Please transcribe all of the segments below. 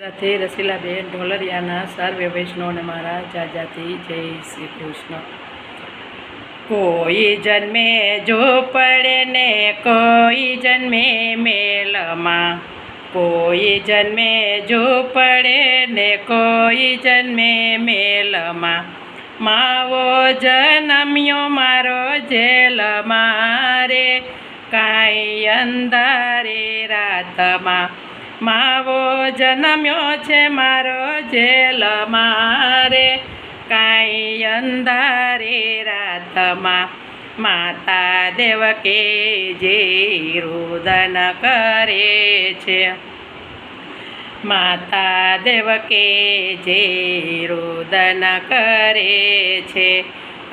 સાથે રસીલાબેન ઢોલરિયાના સર્વે વૈષ્ણવને મારા જાજાથી જય શ્રી કૃષ્ણ। કોઈ જન્મે જો પડે ને કોઈ જન્મે મેલમાં, કોઈ જન્મે જો પડે ને કોઈ જન્મે મેલમાં, માવો જન્મ્યો મારો જેલમાં રે, કાંઈ અંધારે રાતમાં, માવો જન્મ્યો છે મારો જેલમાં રે, કાંઈ અંધારે રાતમાં, માતા દેવકીજી રુદન કરે છે, માતા દેવકીજી રુદન કરે છે,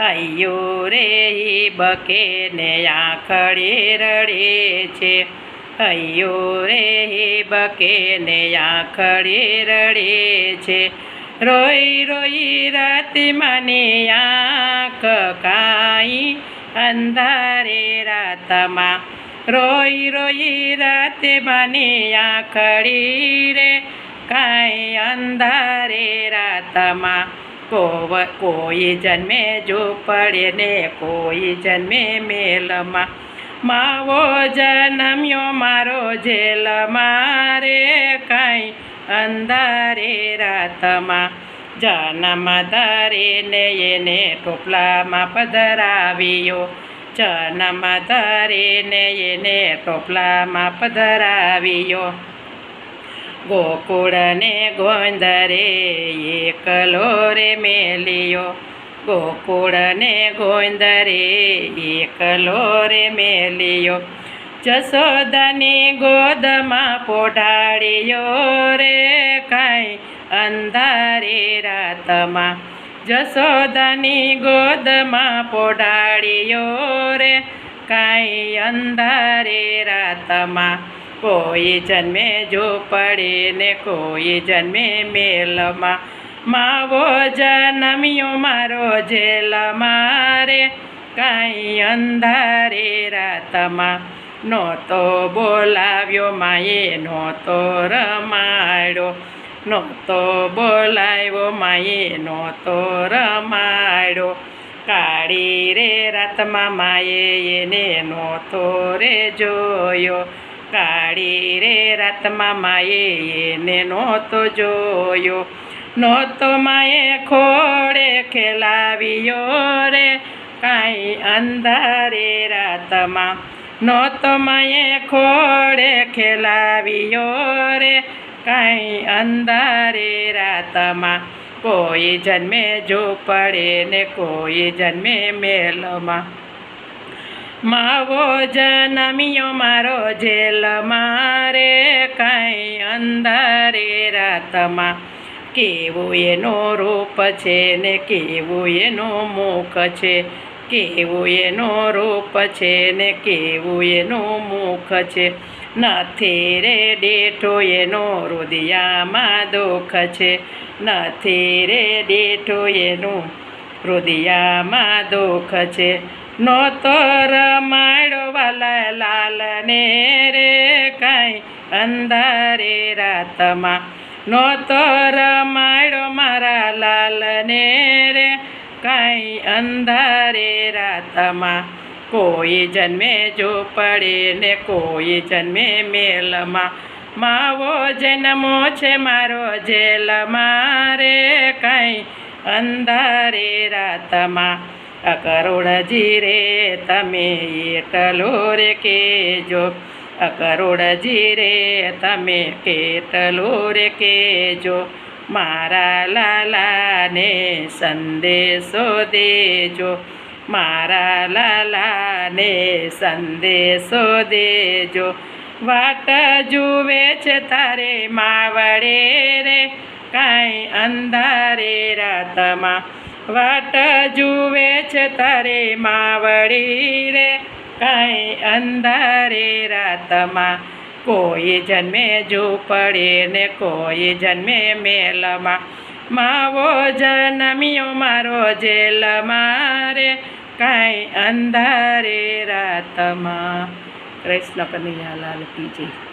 અయ్યો રે બકે ને આંખડી રડે છે, અయ్યો રે બકે ને આંખડી રડે છે, રોઈ રોઈ રાતમાંની આંખ કાંઈ અંધારે રાતમાં, રોઈ રોઈ રાતમાંની આંખડી રે, કાંઈ અંધારે રાતમાં, કોઈ જન્મે જો પડે ને કોઈ જન્મે મેલમાં, માવો જન્મ્યો મારો જેલમાં રે, કાંઈ અંધારે રાતમાં, જન્મ ધરીને એને ટોપલામાં પધરાવ્યો, જન્મ ધરીને એને ટોપલામાં પધરાવ્યો, ગોકુળને ગોંદરે એકલો રે મેલ્યો, ગોકુળને ગોંદરે એકલો રે મેલ્યો, જશોદાની ગોદમાં પોઢાડ્યો રે, કાંઈ અંધારે રાતમાં, જશોદાની ગોદમાં પોઢાડ્યો રે, કાંઈ અંધારે રાતમાં, કોઈ જન્મે જો પડે ને કોઈ જન્મે મેલમાં, માવો જન્મ્યો મારો જેલમાં રે, કાંઈ અંધારે રાતમાં, નહોતો બોલાવ્યો માએ નહોતો રમાડ્યો, નહોતો બોલાવ્યો માએ નહોતો રમાડ્યો, કાળી રે રાતમાં માએ એને નહોતો રે જોયો, કાળી રે રાતમાં માએ એને નહોતો જોયો, નહોતો માએ ખોળે ખેલાવ્યો રે, કાંઈ અંધારે રાતમાં, નહોતો માએ ખોળે ખેલાવ્યો રે, કાંઈ અંધારે રાતમાં, કોઈ જન્મે જો પડે ને કોઈ જન્મે મેલમાં, માવો જન્મ્યો મારો જેલમાં રે, કાંઈ અંધારે રાતમાં, કેવું એનું રૂપ છે ને કેવું એનું મુખ છે, કેવું એનું રૂપ છે ને કેવું એનું મુખ છે, નથી રે દેઠો એનો હૃદયમાં દુઃખ છે, નથી રે દેઠો એનું હૃદયમાં દુઃખ છે, નહોતો રમાડ્યો વાલા લાલને રે, કાંઈ અંધારે રાતમાં, નહોતો રમાડ્યો મારા લાલને રે, કાંઈ અંધારે રાતમાં, કોઈ જન્મે જો પડે ને કોઈ જન્મે મેલમાં, માવો જન્મો છે મારો જેલમાં રે, કાંઈ અંધારે રાતમાં, કરોડજી રે તમે એટલો રે કહેજો, કરોડજી રે તમે કેટલો રે કહેજો, મારા લાલાને સંદેશો દેજો, મારા લાલાને સંદેશો દેજો, વાટ જુએ છે તારે માવડે રે, કાંઈ અંધારે રાતમાં, વાટ જુએ છે તારે માવડી રે, કાંઈ અંધારે રાતમાં, કોઈ જન્મે જો પડે ને કોઈ જન્મે મેલમાં, માવો જન્મ્યો મારો જેલમાં રે, કાંઈ અંધારે રાતમાં। કૃષ્ણ કનૈયાલાલ કી જય।